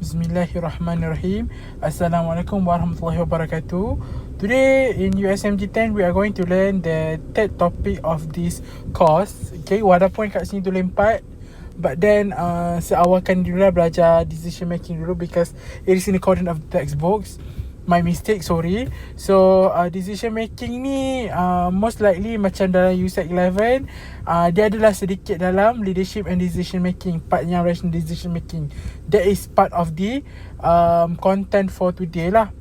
Bismillahirrahmanirrahim. Assalamualaikum warahmatullahi wabarakatuh. Today in USMG10 we are going to learn the third topic of this course. Okay, walaupun kat sini tulis 4, but then seawalkan dulu lah belajar decision making dulu because it is in accordance of the textbooks. My mistake, sorry. So decision making ni most likely macam dalam USMG11, dia adalah sedikit dalam leadership and decision making, part yang rational decision making. That is part of the content for today lah.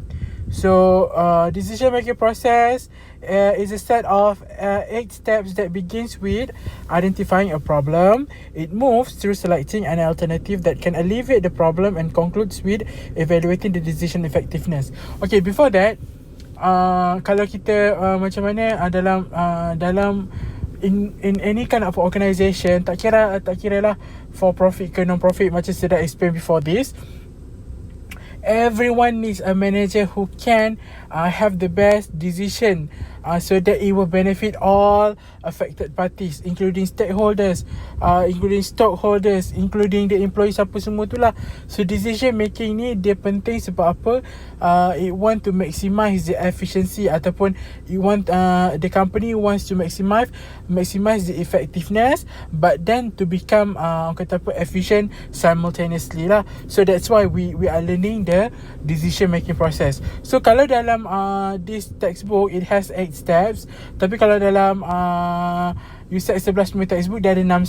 So decision making process is a set of 8 steps that begins with identifying a problem. It moves through selecting an alternative that can alleviate the problem and concludes with evaluating the decision effectiveness. Okay, before that, kalau kita macam mana dalam in any kind of organisation, tak kira lah for profit ke non profit, macam saya dah explain before this, everyone needs a manager who can have the best decision so that it will benefit all affected parties, including stakeholders, including stockholders, including the employees, apa semua tu lah. So decision making ni dia penting sebab apa? It want to maximize the efficiency, ataupun it want the company wants to maximize the effectiveness, but then to become kata apa, efficient simultaneously lah. So that's why we are learning the decision making process. So kalau dalam this textbook it has 8 steps, tapi kalau dalam USMG11 punya textbook dia ada 6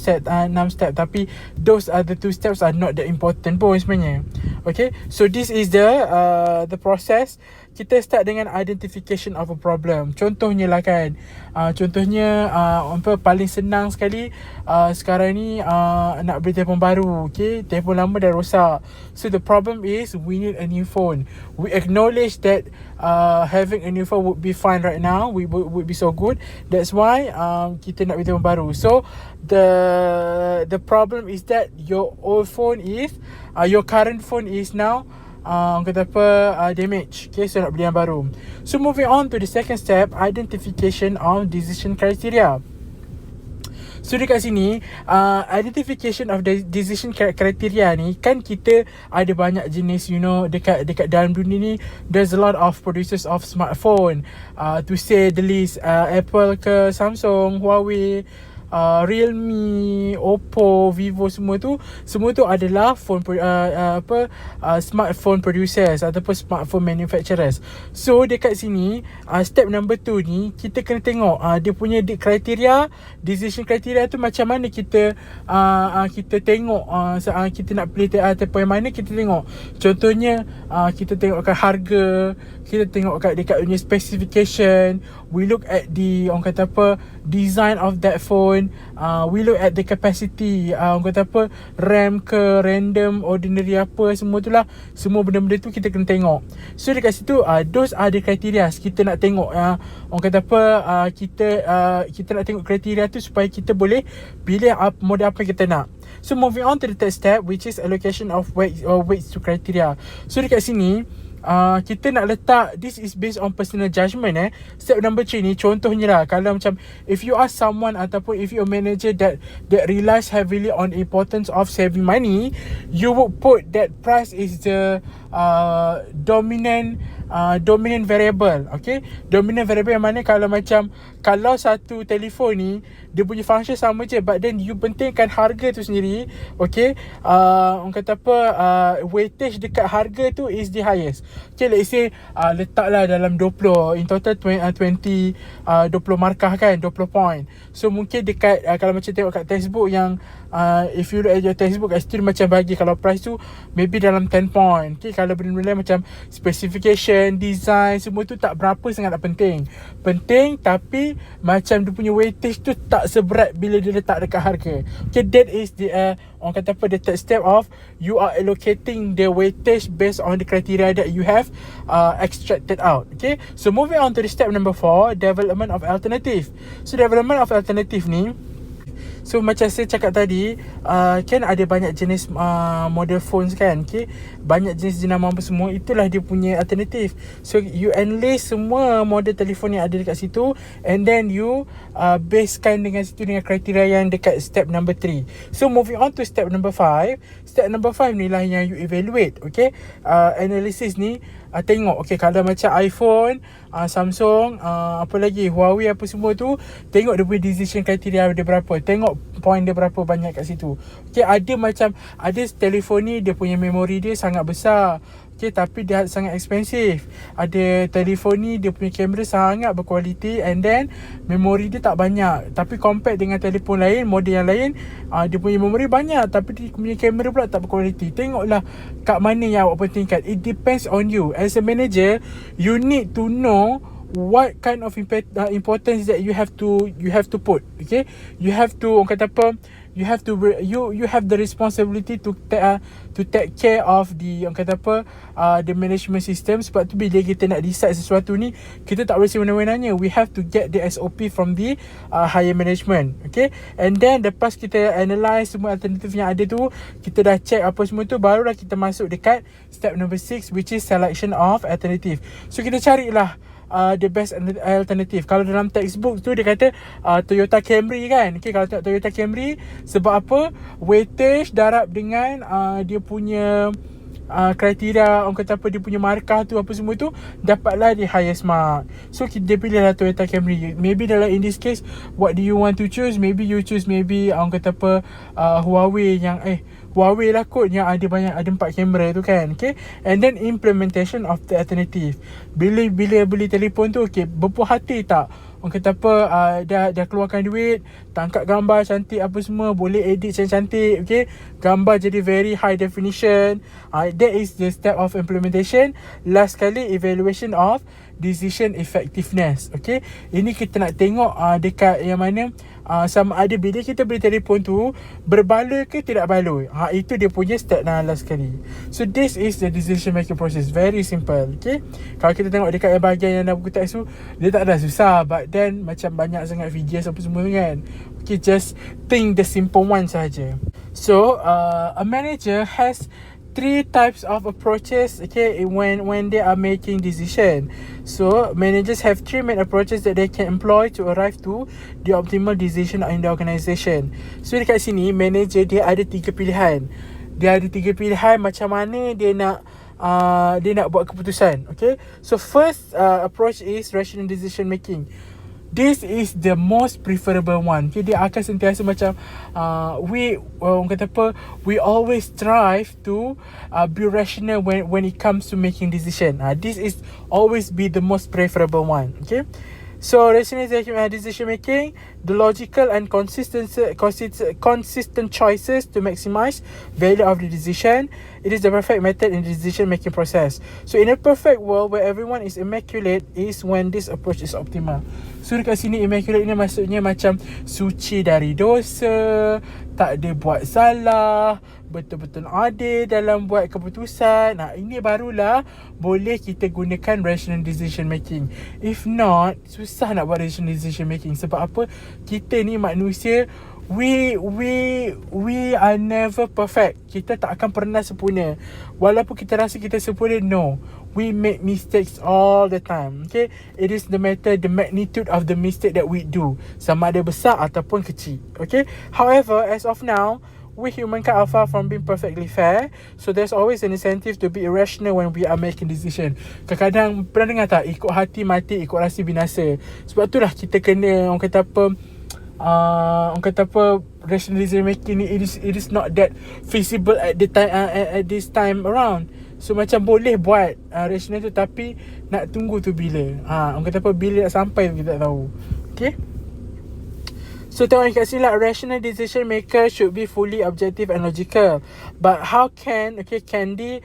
step, tapi those other 2 steps are not that important pun sebenarnya. Okay, so this is the process. Kita start dengan identification of a problem. Contohnya lah kan, paling senang sekali sekarang ni nak beli telefon baru. Okay, telefon lama dah rosak. So the problem is we need a new phone. We acknowledge that having a new phone would be fine right now, would be so good. That's why kita nak beli telefon baru. So the problem is that your old phone is your current phone is now kata apa, damage. Okay, so nak beli yang baru. So moving on to the second step, identification of decision criteria. So dekat sini identification of the decision criteria ni, kan kita ada banyak jenis, you know, dekat dalam dunia ni there's a lot of producers of smartphone, to say the least, Apple ke Samsung, Huawei, Realme, Oppo, Vivo, semua tu adalah smartphone producers ataupun smartphone manufacturers. So dekat sini step number 2 ni kita kena tengok dia punya kriteria, decision criteria tu macam mana kita tengok kita nak pilih telefon yang mana. Kita tengok contohnya kita tengokkan harga, kita tengok dekat punya specification, we look at the orang kata apa, design of that phone, we look at the capacity, orang kata apa, RAM ke, random, ordinary, apa semua tu lah. Semua benda-benda tu kita kena tengok. So dekat situ those are the criteria kita nak tengok, orang kata apa, kita nak tengok kriteria tu supaya kita boleh pilih model apa yang kita nak. So moving on to the third step, which is allocation of weights to criteria. So dekat sini kita nak letak, this is based on personal judgement. Step number 3 ni contohnya lah, kalau macam if you are someone ataupun if you a manager that relies heavily on importance of saving money, you would put that price is the dominant variable. Okay, dominant variable yang mana kalau satu telefon ni dia punya function sama je, but then you pentingkan harga tu sendiri. Okay, orang kata apa, weightage dekat harga tu is the highest. Okay, let's say letaklah dalam 20, in total 20 markah kan, 20 point. So mungkin dekat kalau macam tengok kat textbook yang if you look at your textbook, still macam bagi kalau price tu maybe dalam 10 point. Okay, kalau benda-benda macam specification, design, semua tu tak berapa sangat penting, tapi macam dia punya weightage tu tak seberat bila dia letak dekat harga. Okay, that is the orang kata apa, the third step of you are allocating the weightage based on the criteria that you have extracted out. Okay, so moving on to the step number 4, development of alternative. So development of alternative ni, So macam saya cakap tadi, kan ada banyak jenis model phones kan, okay? Banyak jenis jenama apa semua. Itulah dia punya alternatif. So you enlist semua model telefon yang ada dekat situ, and then you basekan dengan situ dengan kriteria yang dekat step number 3. So moving on to step number 5. Step number 5 ni lah yang you evaluate, okay? Analysis ni tengok, okay, kalau macam iPhone, Samsung, apa lagi, Huawei apa semua tu, tengok dia punya decision criteria dia berapa, tengok point dia berapa banyak kat situ. Okay, ada telefon ni dia punya memori dia sangat besar, okay, tapi dia sangat expensive. Ada telefon ni dia punya kamera sangat berkualiti, and then memori dia tak banyak, tapi compare dengan telefon lain, model yang lain, dia punya memori banyak tapi dia punya kamera pula tak berkualiti. Tengoklah kat mana yang awak pentingkan. It depends on you. As a manager, you need to know what kind of importance that you have to put. Okay, you have to, orang kata apa, you have the responsibility to take care of the, orang kata apa, the management system. Sebab tu bila kita nak decide sesuatu ni, kita tak boleh semena-menanya. We have to get the SOP from the higher management. Okay, and then lepas kita analyse semua alternatif yang ada tu, kita dah check apa semua tu, barulah kita masuk dekat step number 6, which is selection of alternative. So kita carilah the best alternative. Kalau dalam textbook tu dia kata Toyota Camry kan. Okay, kalau tengok Toyota Camry, sebab apa? Weightage darab dengan dia punya kriteria, orang kata apa, dia punya markah tu apa semua tu, dapatlah di highest mark. So kita pilihlah Toyota Camry. Maybe dalam in this case, what do you want to choose? Maybe you choose orang kata apa, Huawei yang Huawei lah kot yang ada 4 kamera tu kan. Okay, and then implementation of the alternative. Bila beli telefon tu, okay, berpuas hati tak? Orang kata apa, dah keluarkan duit, tangkap gambar cantik apa semua, boleh edit cantik, okay, gambar jadi very high definition. That is the step of implementation. Last kali, evaluation of decision effectiveness. Okay, ini kita nak tengok dekat yang mana, sama ada bila kita beli telefon tu berbaloi ke tidak baloi. Itu dia punya step last kali. So this is the decision making process. Very simple. Okay, kalau kita tengok dekat bahagian yang dalam buku teks tu, dia tak ada susah, but then macam banyak sangat videos apa semua kan. Okay, just think the simple one saja. So a manager has 3 types of approaches, okay, when they are making decision. So managers have 3 main approaches that they can employ to arrive to the optimal decision in the organisation. So dekat sini manager dia ada 3 pilihan. Dia ada 3 pilihan macam mana dia nak buat keputusan. Okay, so first approach is rational decision making. This is the most preferable one. Okay, dia akan sentiasa macam orang kata apa, we always strive to be rational when it comes to making decision. This is always be the most preferable one. Okay, so rational decision making, the logical and consistent choices to maximize value of the decision. It is the perfect method in the decision making process. So in a perfect world where everyone is immaculate is when this approach is optimal. So dekat sini immaculate ni maksudnya macam suci dari dosa, tak ada buat salah, betul-betul adil dalam buat keputusan. Ini barulah boleh kita gunakan rational decision making. If not, susah nak buat rational decision making. Sebab apa? Kita ni manusia, we are never perfect. Kita tak akan pernah sempurna. Walaupun kita rasa kita sempurna, no, we make mistakes all the time. Okay, it is the magnitude of the mistake that we do, sama ada besar ataupun kecil. Okay, however, as of now, we humankind are far from being perfectly fair. So there's always an incentive to be irrational when we are making decision. Kadang-kadang pernah dengar tak, ikut hati mati, ikut rasa binasa. Sebab itulah kita kena, orang kata apa, rational decision making ni, it is not that feasible at the time, at this time around. So macam boleh buat rational tu, tapi nak tunggu tu bila. Orang kata apa, bila nak sampai tu kita tak tahu. Okay, so tengok kat sini lah, rational decision maker should be fully objective and logical. But how can the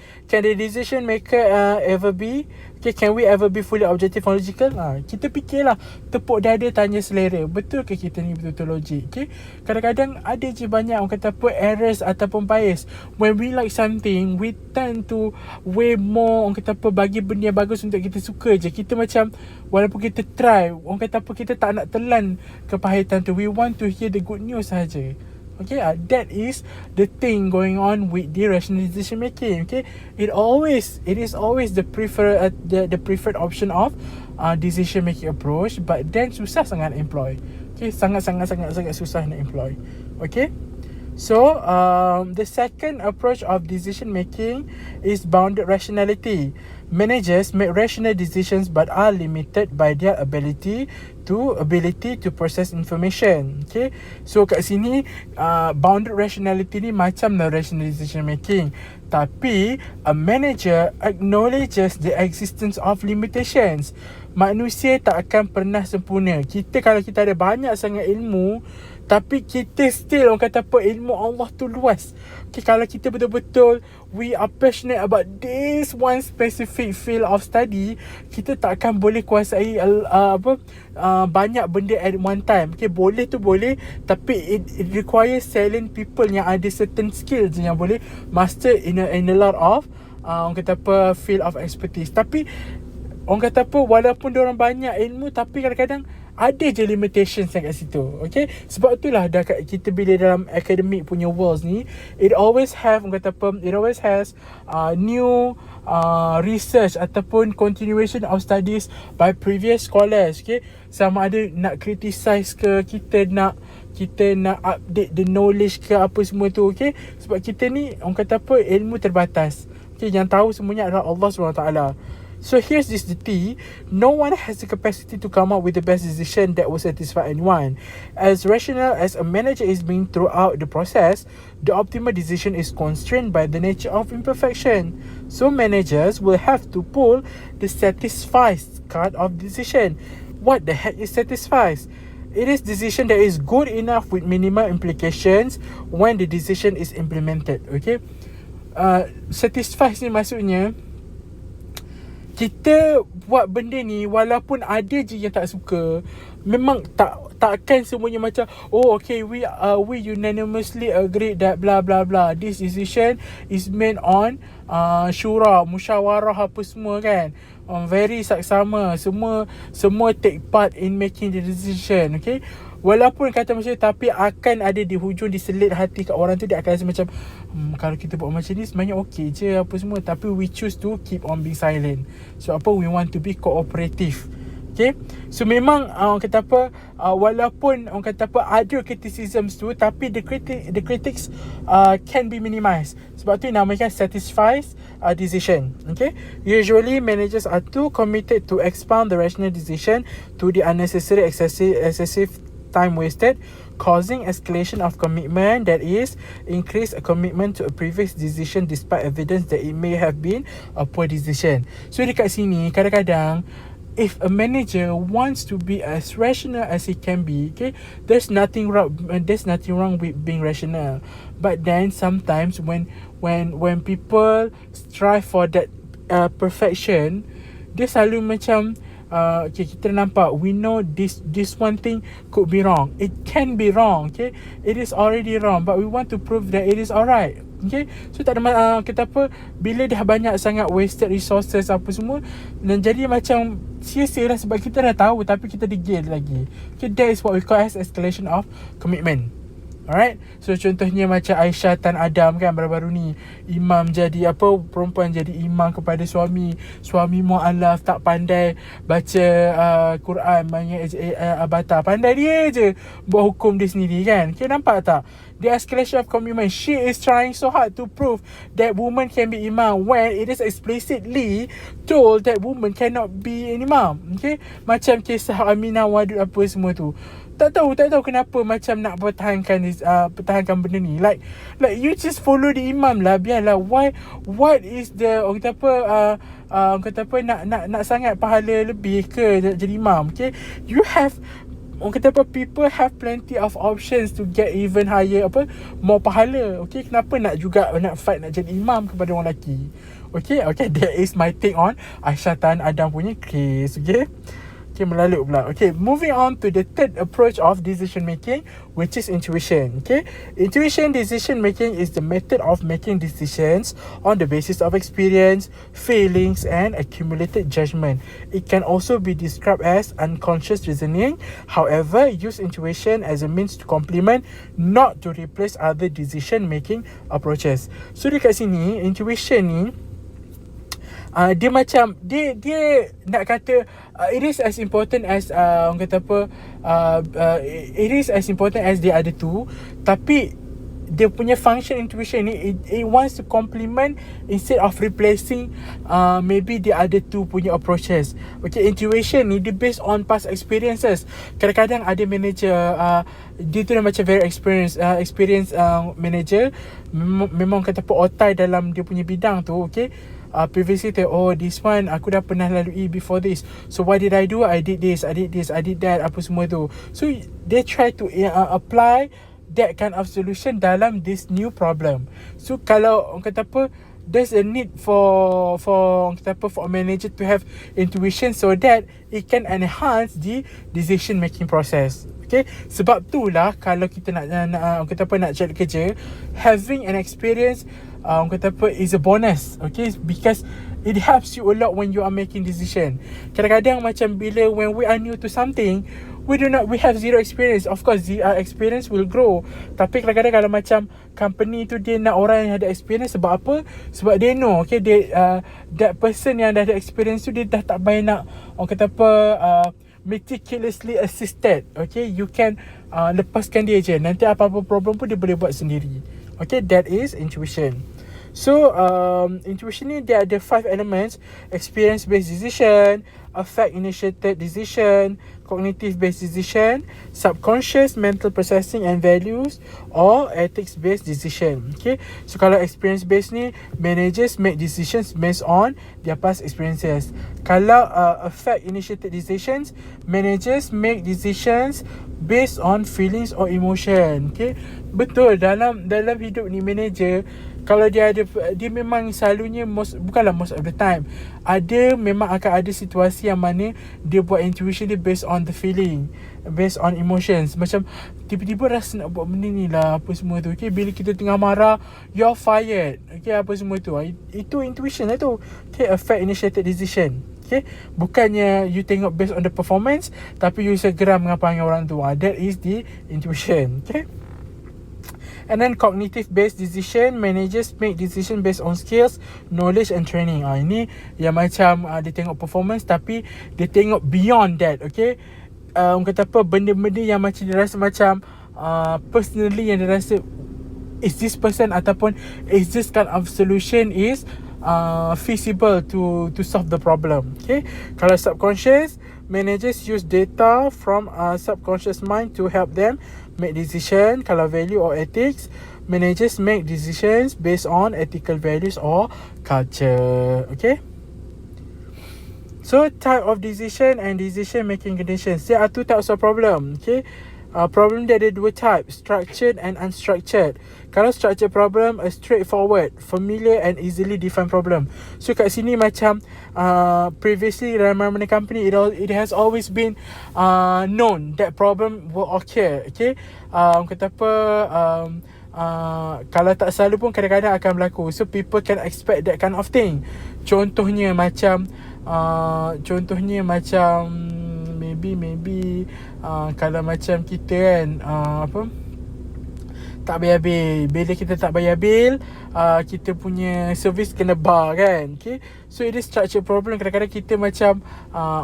decision maker ever be, can we ever be fully objective and logical? Kita fikirlah, tepuk dada, tanya selera, betul ke kita ni betul-betul logik? Kadang-kadang ada je banyak orang kata apa, errors ataupun bias. When we like something, we tend to way more, orang kata apa, bagi benda yang bagus untuk kita suka je. Kita macam, walaupun kita try, orang kata apa, kita tak nak telan kepahitan tu. We want to hear the good news saja. That is the thing going on with the rational decision making. It is always the preferred option of decision making approach, but then susah sangat employ. Sangat susah nak employ. So the second approach of decision making is bounded rationality. Managers make rational decisions but are limited by their ability to process information. So kat sini bounded rationality ni macam rational decision making, tapi a manager acknowledges the existence of limitations. Manusia tak akan pernah sempurna. Kalau kita ada banyak sangat ilmu, tapi kita still, orang kata apa, ilmu Allah tu luas. Kalau kita betul-betul we are passionate about this one specific field of study, kita tak akan boleh kuasai banyak benda at one time. Boleh tu boleh, tapi it requires silent people yang ada certain skills yang boleh master in a lot of orang kata apa, field of expertise. Tapi orang kata apa, walaupun diorang banyak ilmu, tapi kadang-kadang ada je limitations yang kat situ. Sebab itulah kita bila dalam academic punya worlds ni, it always has new research ataupun continuation of studies by previous scholars. Sama ada nak criticize ke, kita nak update the knowledge ke, apa semua tu. Sebab kita ni, orang kata apa, ilmu terbatas. Yang tahu semuanya adalah Allah SWT. So here's the T. No one has the capacity to come up with the best decision that will satisfy anyone. As rational as a manager is being throughout the process, the optimal decision is constrained by the nature of imperfection. So managers will have to pull the satisfies card of decision. What the heck is satisfies? It is decision that is good enough with minimal implications when the decision is implemented. Satisfies ni maksudnya, kita buat benda ni walaupun ada je yang tak suka, memang takkan semuanya macam we unanimously agree that blah blah blah, this decision is made on syura, musyawarah apa semua kan, very saksama, semua take part in making the decision. Walaupun kata macam tu, tapi akan ada di hujung diselit hati kat orang tu, dia akan rasa macam kalau kita buat macam ni sebenarnya okey je apa semua, tapi we choose to keep on being silent. So we want to be cooperative. So memang orang kata apa, walaupun orang kata apa ada criticisms tu, tapi the critics can be minimized. Sebab tu namakan satisfies decision. Usually managers are too committed to expound the rational decision to the unnecessary excessive time wasted, causing escalation of commitment, that is, increase a commitment to a previous decision despite evidence that it may have been a poor decision. So dekat sini kadang-kadang, if a manager wants to be as rational as he can be, there's nothing wrong with being rational. But then sometimes when people strive for that perfection, dia selalu macam kita nampak, we know this one thing could be wrong, it can be wrong, it is already wrong, but we want to prove that it is alright. So tak ada kita apa, bila dah banyak sangat wasted resources apa semua, dan jadi macam sia-sia lah, sebab kita dah tahu tapi kita degil lagi. That is what we call as escalation of commitment. Alright, so contohnya macam Aisyah Tan Adam kan, baru-baru ni imam jadi perempuan jadi imam kepada suami mu'alaf, tak pandai baca Quran, banyak abata, pandai dia je buat hukum dia sendiri kan. Nampak tak? The escalation of commitment. She is trying so hard to prove that woman can be imam when it is explicitly told that woman cannot be an imam. Macam kisah Aminah Wadud apa semua tu. Tak tahu kenapa macam nak pertahankan benda ni. Like you just follow the imam lah, biarlah. What is the orang kata apa nak sangat pahala lebih ke jadi imam? You have orang kata apa, people have plenty of options to get even higher, more pahala. Okay, kenapa nak juga nak fight nak jadi imam kepada orang lelaki? Okay, that is my take on Aisyah Tan Adam punya case. Okay, melalut pula. Okay, moving on to the third approach of decision making, which is intuition. Okay, intuition decision making is the method of making decisions on the basis of experience, feelings, and accumulated judgment. It can also be described as unconscious reasoning. However, use intuition as a means to complement, not to replace other decision making approaches. So dekat sini, intuition ni dia macam dia nak kata it is as important as orang kata apa, it is as important as the other two, tapi dia punya function intuition ni, it wants to complement instead of replacing maybe the other two punya approaches. Okay, intuition ni dia based on past experiences. Kadang-kadang ada manager dia tu dah macam very experienced manager, memang kata apa otai dalam dia punya bidang tu. Okay, previously this one aku dah pernah lalui before this, so what did I do? I did this, I did that, apa semua tu. So they try to apply that kind of solution dalam this new problem. So kalau orang kata apa, there's a need for orang kata apa, for a manager to have intuition so that it can enhance the decision making process. Okay, sebab tu lah kalau kita nak orang kata apa, nak cari kerja, having an experience orang kata apa is a bonus. Okay, because it helps you a lot when you are making decision. Kadang-kadang macam bila when we are new to something, we have zero experience. Of course the experience will grow, tapi kadang-kadang kalau macam company tu dia nak orang yang ada experience, sebab apa? Sebab they know, okay, that person yang dah ada experience tu, dia dah tak payah nak orang kata apa meticulously assisted. Okay, you can lepaskan dia je, nanti apa-apa problem pun dia boleh buat sendiri. Okay, that is intuition. So intuition ni dia ada 5 elements: experience based decision, affect initiated decision, cognitive based decision, subconscious mental processing and values, or ethics based decision. Okay, so kalau experience based ni, managers make decisions based on their past experiences. Kalau affect initiated decisions, managers make decisions based on feelings or emotion. Okay, betul, dalam hidup ni manager, kalau dia memang selalunya bukanlah most of the time, memang akan ada situasi yang mana dia buat intuition dia based on the feeling, based on emotions. Macam tiba-tiba rasa nak buat benda ni lah, apa semua tu. Okay, bila kita tengah marah, you're fired. Okay, apa semua tu, itu intuition lah tu. Okay, affect initiated decision. Okay, bukannya you tengok based on the performance, tapi you segera mengapangi orang tu. That is the intuition. Okay. And then cognitive based decision, managers make decision based on skills, knowledge and training. Ini yang macam dia tengok performance, tapi dia tengok beyond that. Okay, kata apa, benda-benda yang macam dia rasa macam personally, yang dia rasa is this person ataupun is this kind of solution is feasible to solve the problem. Okay, kalau subconscious, managers use data from subconscious mind to help them make decision. Kalau value or ethics, managers make decisions based on ethical values or culture. Okay, so type of decision and decision making conditions. There are 2 types of problem. Okay, problem dia ada 2 type, structured and unstructured. Kalau structured problem, a straightforward, familiar and easily defined problem. So kat sini macam previously dalam mana company, it has always been known that problem will occur. Okay, kata apa, kalau tak selalu pun kadang-kadang akan berlaku. So people can expect that kind of thing. Contohnya macam maybe kalau macam kita kan tak bayar bil. Bila kita tak bayar bil, kita punya servis kena bar kan. Okay, so it is structured problem. Kadang-kadang kita macam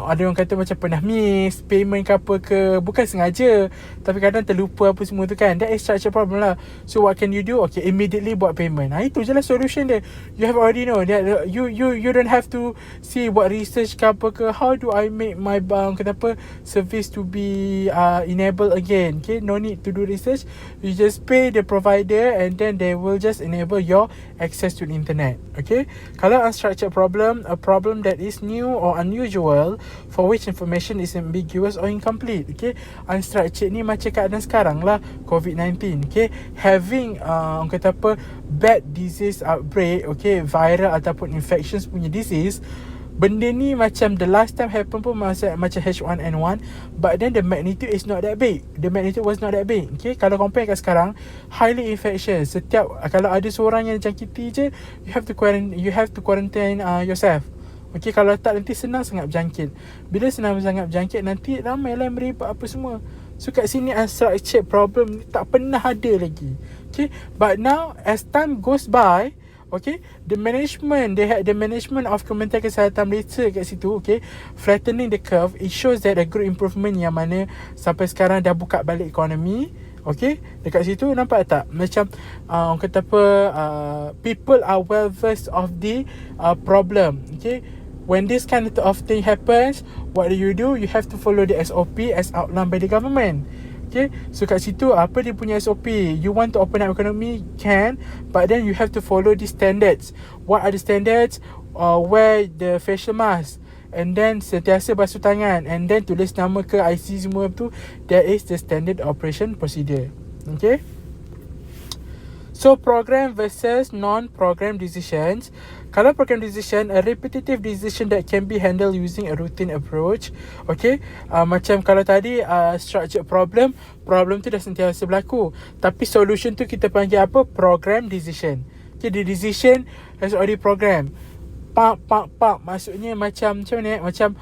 ada orang kata macam pernah miss payment ke apa ke, bukan sengaja, tapi kadang terlupa apa semua tu kan. That is structured problem lah. So what can you do? Okay, immediately buat payment. Itu je lah solution dia. You have already know that you don't have to see what research ke apa ke, how do I make my kata apa, service to be enabled again. Okay, no need to do research. You just pay, the provider, and then they will just enable your access to the internet. Okay, kalau unstructured problem, a problem that is new or unusual for which information is ambiguous or incomplete. Okay, unstructured ni macam keadaan sekarang lah, COVID-19. Okay, having orang kata apa, bad disease outbreak, okay, viral ataupun infections punya disease. Benda ni macam the last time happen pun macam H1N1, but then the magnitude is not that big. The magnitude was not that big. Okay, kalau compare kat sekarang, highly infectious. Setiap kalau ada seorang yang jangkiti je, you have to quarantine yourself. Okay, kalau tak nanti senang sangat berjangkit. Bila senang sangat berjangkit, nanti ramailah merepek apa semua. So kat sini unstructured problem tak pernah ada lagi. Okay, but now as time goes by, okay, the management of Kementerian Kesihatan Malaysia kat situ, okay, flattening the curve. It shows that a good improvement yang mana sampai sekarang dah buka balik ekonomi. Okay, dekat situ nampak tak macam orang kata apa, people are well versed of the problem. Okay, when this kind of thing happens, what do? You have to follow the SOP as outlined by the government. Okay, so kat situ apa dia punya SOP? You want to open up economy, can, but then you have to follow the standards. What are the standards? Wear the facial mask, and then sentiasa basuh tangan, and then tulis nama ke IC semua tu. That is the standard operation procedure. Okay, so program versus non-program decisions. Kalau program decision, a repetitive decision that can be handled using a routine approach. Okay, macam kalau tadi structured problem tu dah sentiasa berlaku, tapi solution tu kita panggil apa? Program decision. Okay, the decision has already programmed. Pak maksudnya macam mana? Macam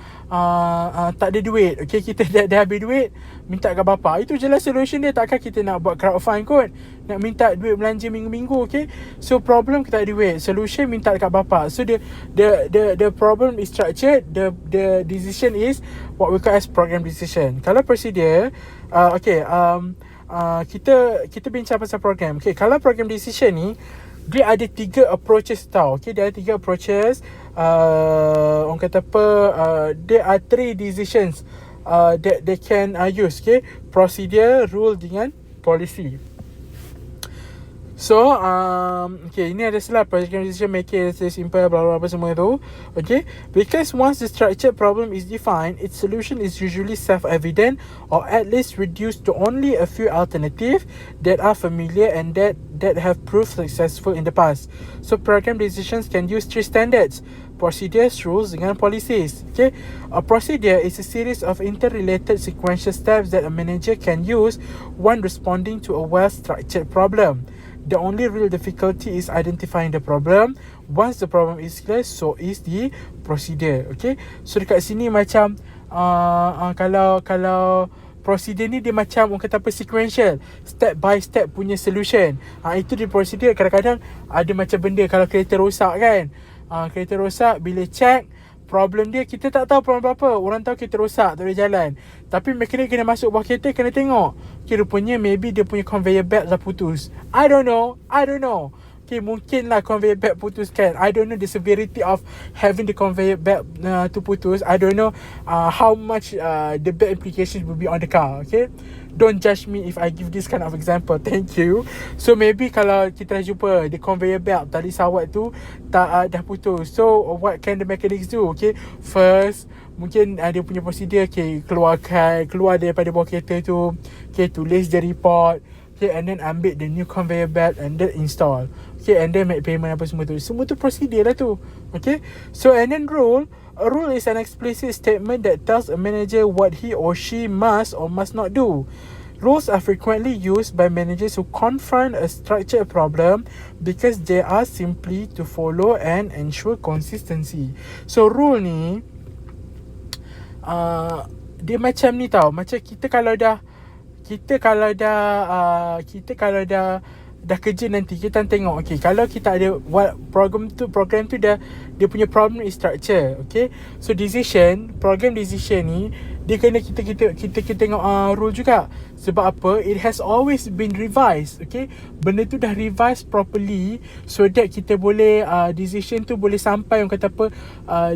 tak ada duit. Okay, kita dah habis duit, minta kat bapa. Itu jelas solution dia. Takkan kita nak buat crowdfund kot, nak minta duit belanja minggu-minggu. Okay, so problem kita ada duit, solution minta kat bapa. So the problem is structured. The decision is what we call as program decision. Kalau procedure, kita bincang pasal program. Okay, kalau program decision ni, dia ada 3 approaches tau. Okay, dia ada 3 approaches. Orang kata apa, there are 3 decisions that they can use. Okay, procedure, rule dengan policy. So okay, ini ada salah program decision making, simple, blah blah blah semua tu. Okay, because once the structured problem is defined, its solution is usually self-evident, or at least reduced to only a few alternatives that are familiar and that have proved successful in the past. So program decisions can use 3 standards: procedures, rules dengan policies. Okay, a procedure is a series of interrelated sequential steps that a manager can use when responding to a well-structured problem. The only real difficulty is identifying the problem. Once the problem is clear, so is the procedure. Okay, so dekat sini macam kalau procedure ni dia macam orang kata apa, sequential, step by step punya solution. Itu di procedure. Kadang-kadang ada macam benda, kalau kereta rosak kan, kereta rosak, bila check problem dia, kita tak tahu problem apa. Orang tahu kereta rosak, tak boleh jalan, tapi mekanik kena masuk bawah kereta, kena tengok. Okay, rupanya maybe dia punya conveyor belt dah putus. I don't know. Okay, mungkin lah conveyor belt putus kan. I don't know the severity of having the conveyor belt to putus. I don't know how much the bad implications will be on the car. Okay, don't judge me if I give this kind of example. Thank you. So maybe kalau kita dah jumpa the conveyor belt, tali sawat tu dah putus, so what can the mechanics do? Okay, first mungkin dia punya prosedur, okay, keluar daripada bawah kereta tu, okay, tulis the report, okay, and then ambil the new conveyor belt and then install, okay, and then make payment apa semua tu prosedur lah tu. Okay, so and then rule. A rule is an explicit statement that tells a manager what he or she must or must not do. Rules are frequently used by managers who confront a structured problem because they are simply to follow and ensure consistency. So rule ni dia macam ni tau. Macam kita kalau dah kerja nanti, kita tengok, okay, kalau kita ada program tu dia punya problem is structure. Okay, so program decision ni dia kena kita tengok rule juga. Sebab apa? It has always been revised. Okay, benda tu dah revised properly, so that kita boleh decision tu boleh sampai, orang kata apa,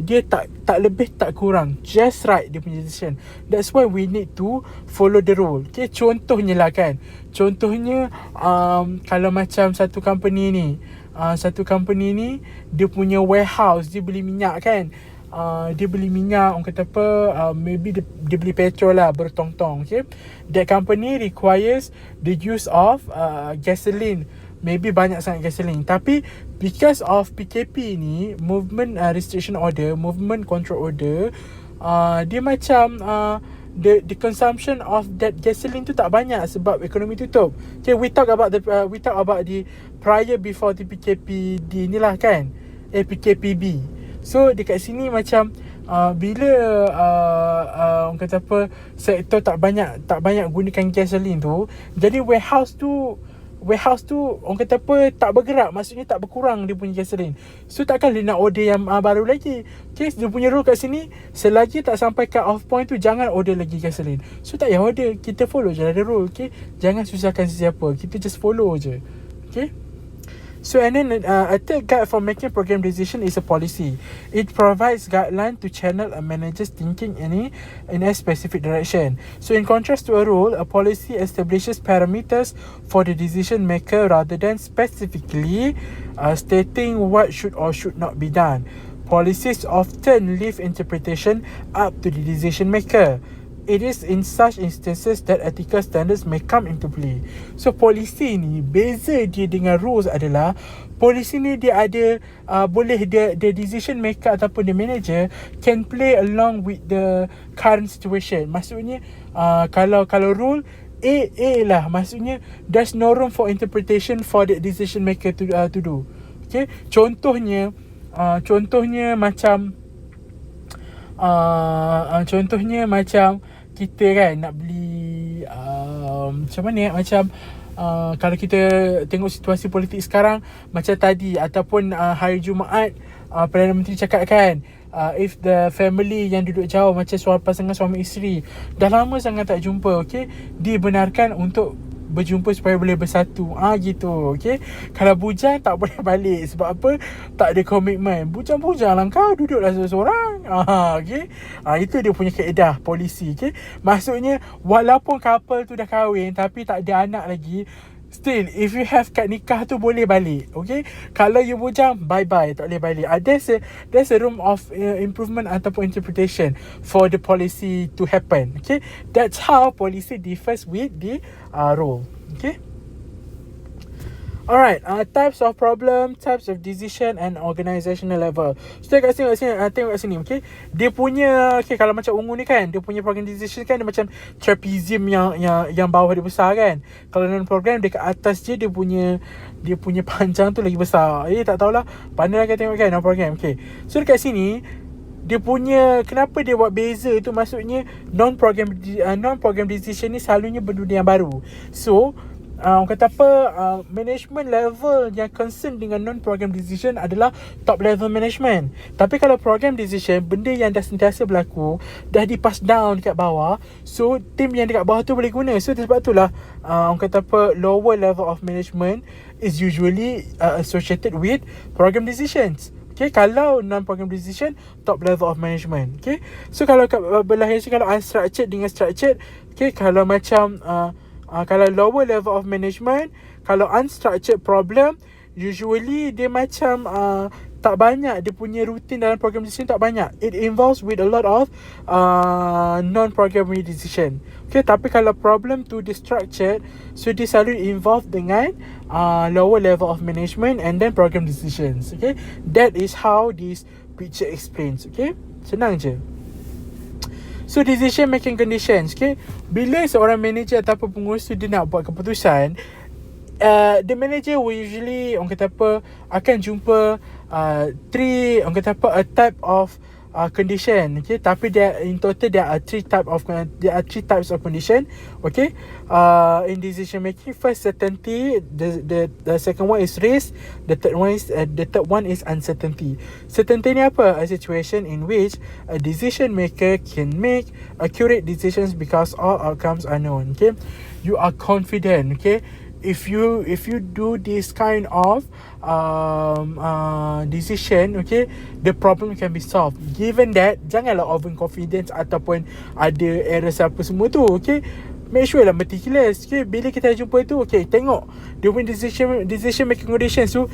dia tak lebih tak kurang, just right dia punya decision. That's why we need to follow the rule. Okay, contohnya lah kan, contohnya kalau macam satu company ni dia punya warehouse, dia beli minyak kan, dia beli minyak, orang kata apa, maybe dia beli petrol lah bertong-tong. Okay, that company requires the use of gasoline, maybe banyak sangat gasoline. Tapi because of PKP ni, movement restriction order, movement control order, dia macam the consumption of that gasoline tu tak banyak sebab ekonomi tutup. Okay, we talk about the prior before the PKPD ni lah kan, PKPB. So dekat sini macam bila orang kata apa, sektor tak banyak gunakan gasoline tu, jadi warehouse tu orang kata apa, tak bergerak, maksudnya tak berkurang dia punya gasoline. So takkan dia nak order yang baru lagi. Okay, dia punya rule kat sini, selagi tak sampai cut off point tu, jangan order lagi gasoline. So tak payah order, kita follow je ada rule. Okay, jangan susahkan sesiapa, kita just follow je. Okay. So and then a third guide for making program decision is a policy. It provides guideline to channel a manager's thinking in a specific direction. So in contrast to a rule, a policy establishes parameters for the decision maker rather than specifically stating what should or should not be done. Policies often leave interpretation up to the decision maker. It is in such instances that ethical standards may come into play. So polisi ni, beza dia dengan rules adalah, polisi ni dia ada boleh the decision maker ataupun the manager can play along with the current situation. Maksudnya kalau rule A lah, maksudnya there's no room for interpretation for the decision maker to do. Okay, contohnya macam kita kan nak beli macam mana macam kalau kita tengok situasi politik sekarang macam tadi, ataupun hari Jumaat Perdana Menteri cakap kan, if the family yang duduk jauh, macam pasangan suami isteri dah lama sangat tak jumpa, okay, dibenarkan untuk berjumpa supaya boleh bersatu. Gitu. Okay, kalau bujang tak boleh balik. Sebab apa? Tak ada komitmen. Bujang-bujang lah kau, duduklah seorang-seorang. Okay, itu dia punya kaedah polisi. Okay, maksudnya walaupun couple tu dah kahwin tapi tak ada anak lagi, still if you have kad nikah tu boleh balik. Okay, kalau you bujang, bye-bye, tak boleh balik. There's a room of improvement ataupun interpretation for the policy to happen. Okay, that's how policy differs with the rule. Okay. Alright, types of problem, types of decision and organizational level. So tengok kat sini, okay. Dia punya, okay, kalau macam ungu ni kan, dia punya program decision kan dia macam trapezium yang bawah dia besar kan. Kalau non program dia kat atas je, dia punya panjang tu lagi besar. Tak tahulah, pandai lah tengok kan non program. Okay, so dekat sini dia punya, kenapa dia buat beza tu, maksudnya non-program decision ni selalunya benda yang baru. So orang kata apa, management level yang concern dengan non-program decision adalah top level management. Tapi kalau program decision, benda yang dah sentiasa berlaku, dah di-pass down dekat bawah, so team yang dekat bawah tu boleh guna. So sebab itulah orang kata apa, lower level of management is usually associated with program decisions. Okay, kalau non-program decision, top level of management. Okay, so kalau belah sini, kalau unstructured dengan structured, okay, kalau macam kalau lower level of management, kalau unstructured problem, usually dia macam tak banyak, dia punya routine dalam program decision tak banyak. It involves with a lot of non-program decision. Okay, tapi kalau problem tu dia structured, so dia selalu involve dengan lower level of management and then program decisions. Okay, that is how this picture explains. Okay, senang je. So decision making conditions, okay, bila seorang manager ataupun pengurus tu dia nak buat keputusan, the manager will usually, orang kata apa, akan jumpa three, orang kata apa, a type of condition. Okay, tapi in total there are three types of condition. Okay, in decision making, first certainty, the second one is risk, the third one is uncertainty. Certainty ni apa? A situation in which a decision maker can make accurate decisions because all outcomes are known. Okay, you are confident. Okay, if you do this kind of decision, okay, the problem can be solved. Given that, janganlah overconfidence ataupun ada error apa semua tu. Okay, make sure lah meticulous. Okay, bila kita jumpa tu, okay, tengok dia punya decision making conditions tu,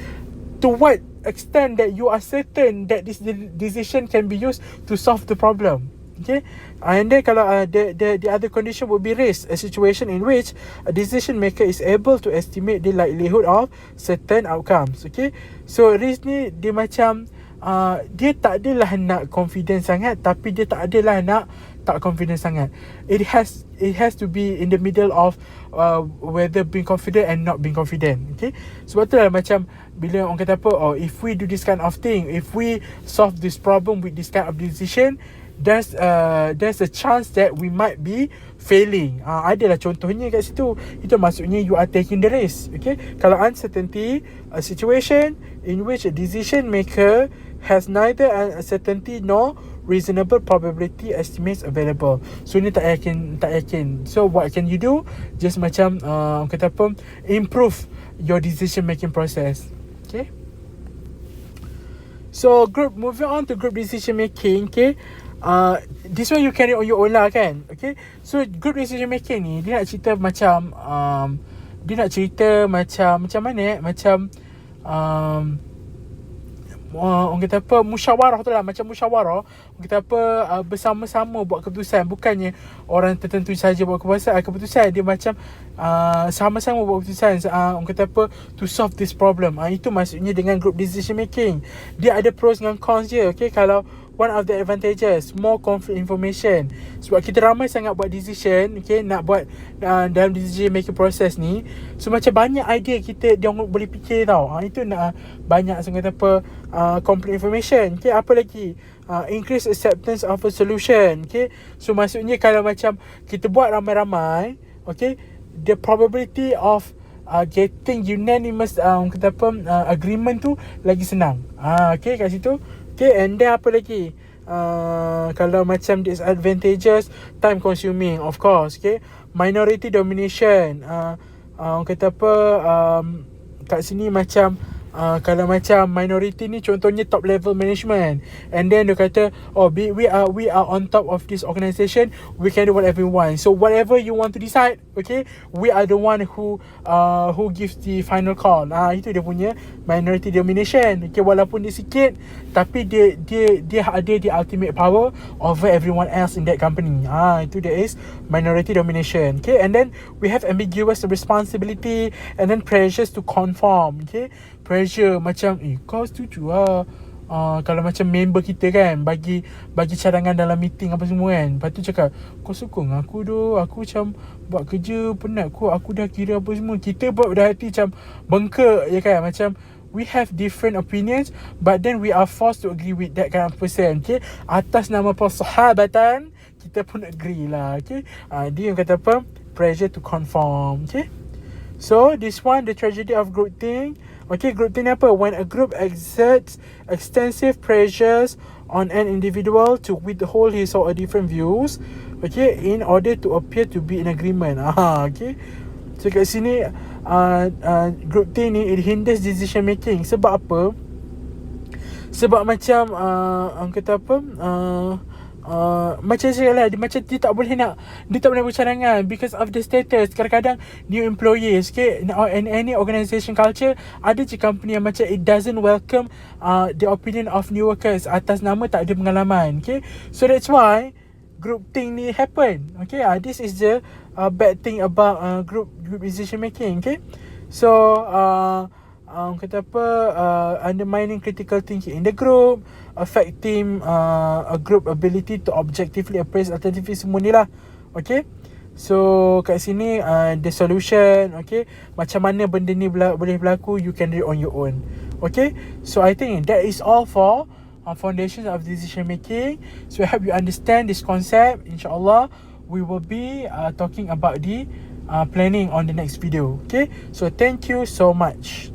to what extent that you are certain that this decision can be used to solve the problem. Okay, and then kalau the other condition would be risk, a situation in which a decision maker is able to estimate the likelihood of certain outcomes. Okay, so risk ni dia macam dia tak adalah nak confident sangat, tapi dia tak adalah nak tak confident sangat. It has to be in the middle of whether being confident and not being confident. Okay, sebab tu lah macam bila orang kata apa, oh, if we do this kind of thing, if we solve this problem with this kind of decision, there's a chance that we might be failing. Adalah contohnya kat situ. Itu maksudnya you are taking the risk. Okay, kalau uncertainty, a situation in which a decision maker has neither uncertainty nor reasonable probability estimates available. So ni tak yakin. So what can you do? Just macam kata apa, improve your decision making process. Okay, so moving on to group decision making. Okay, this one you carry on your own lah kan. Okay, so group decision making ni dia nak cerita macam macam mana macam orang kata apa, musyawarah tu lah. Macam musyawarah, orang kata apa, bersama-sama buat keputusan. Bukannya orang tertentu saja buat keputusan. Dia macam sama-sama buat keputusan, orang kata apa, to solve this problem. Itu maksudnya dengan group decision making. Dia ada pros dengan cons je. Okay, kalau one of the advantages, more conflict information. Sebab kita ramai sangat buat decision, okay, nak buat dalam decision making process ni. So macam banyak idea dia orang boleh fikir tau. Itu nak banyak sangat apa, complete information. Okay, apa lagi? Increase acceptance of a solution. Okay, so maksudnya kalau macam kita buat ramai-ramai, okay, the probability of getting unanimous kata apa, agreement tu lagi senang. Okay, kat situ. Okay, and then apa lagi? Kalau macam disadvantages, time consuming, of course. Okay, minority domination. Orang kata apa, kat sini macam kalau macam minority ni contohnya top level management, and then dia kata, oh, we are on top of this organisation, we can do whatever we want. So whatever you want to decide, okay, we are the one who gives the final call. Itu dia punya minority domination. Okay, walaupun dia sikit, tapi dia ada the ultimate power over everyone else in that company. Itu dia is minority domination. Okay, and then we have ambiguous responsibility, and then pressures to conform. Okay, pressure macam kau setuju lah, kalau macam member kita kan bagi cadangan dalam meeting apa semua kan, lepas tu cakap kau sokong aku doh, aku macam buat kerja penat aku dah kira apa semua, kita buat dah hati macam bengkak je kan. Macam we have different opinions, but then we are forced to agree with that kind of person. Okay, atas nama persahabatan kita pun agree lah. Okay, dia yang kata apa, pressure to conform. Okay, so this one, the tragedy of groupthink. Okay, groupthink ni apa? When a group exerts extensive pressures on an individual to withhold his or her different views, okay, in order to appear to be in agreement. Okay, so kat sini groupthink ni, it hinders decision making. Sebab apa? Sebab macam orang kata apa, macam saya lah, dia tak boleh bercadangan because of the status. Kadang-kadang new employees, okay, in any organisation culture, ada je company yang macam it doesn't welcome the opinion of new workers atas nama tak ada pengalaman. Okay, so that's why groupthink ni happen. Okay, this is the bad thing about group decision making. Okay, so kata apa, undermining critical thinking in the group, affecting a group ability to objectively appraise alternative, semua ni lah. Okay, so kat sini the solution, okay, macam mana benda ni boleh berlaku, you can read on your own. Okay, so I think that is all for foundations of decision making. So I hope you understand this concept. InsyaAllah, we will be talking about the planning on the next video. Okay, so thank you so much.